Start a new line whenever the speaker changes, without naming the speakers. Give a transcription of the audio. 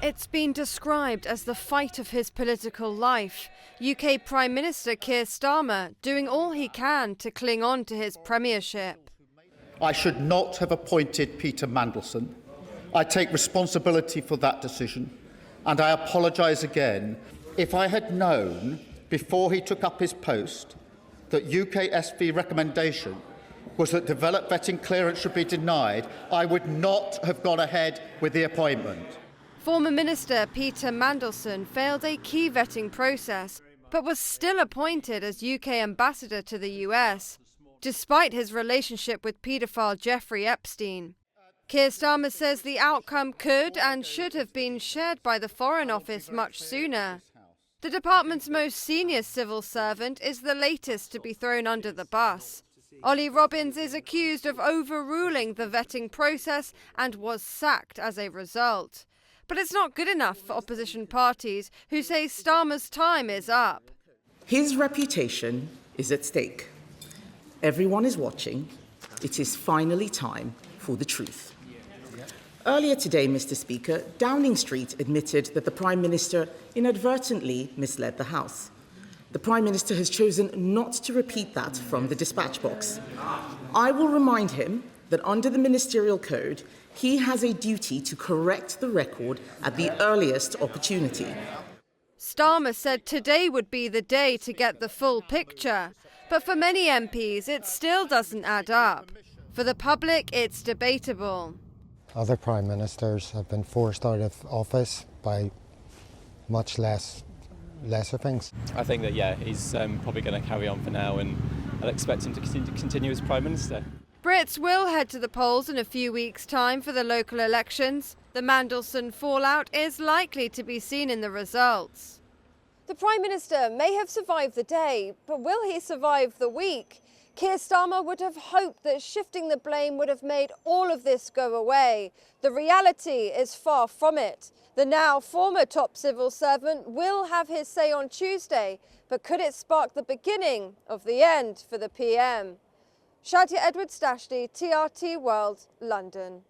It's been described as the fight of his political life. UK Prime Minister Keir Starmer doing all he can to cling on to his premiership.
I should not have appointed Peter Mandelson. I take responsibility for that decision, and I apologise again. If I had known before he took up his post that UKSV recommendation was that developed vetting clearance should be denied, I would not have gone ahead with the appointment.
Former Minister Peter Mandelson failed a key vetting process, but was still appointed as UK ambassador to the US, despite his relationship with paedophile Jeffrey Epstein. Keir Starmer says the outcome could and should have been shared by the Foreign Office much sooner. The department's most senior civil servant is the latest to be thrown under the bus. Ollie Robbins is accused of overruling the vetting process and was sacked as a result. But it's not good enough for opposition parties who say Starmer's time is up.
His reputation is at stake. Everyone is watching. It is finally time for the truth. Earlier today, Mr. Speaker, Downing Street admitted that the Prime Minister inadvertently misled the House. The Prime Minister has chosen not to repeat that from the dispatch box. I will remind him that under the Ministerial Code, he has a duty to correct the record at the earliest opportunity.
Starmer said today would be the day to get the full picture, but for many MPs it still doesn't add up. For the public, it's debatable.
Other Prime Ministers have been forced out of office by much lesser things.
I think that, he's probably going to carry on for now, and I'll expect him to continue as Prime Minister.
Brits will head to the polls in a few weeks' time for the local elections. The Mandelson fallout is likely to be seen in the results. The Prime Minister may have survived the day, but will he survive the week? Keir Starmer would have hoped that shifting the blame would have made all of this go away. The reality is far from it. The now former top civil servant will have his say on Tuesday, but could it spark the beginning of the end for the PM? Shadia Edwards-Dashti, TRT World, London.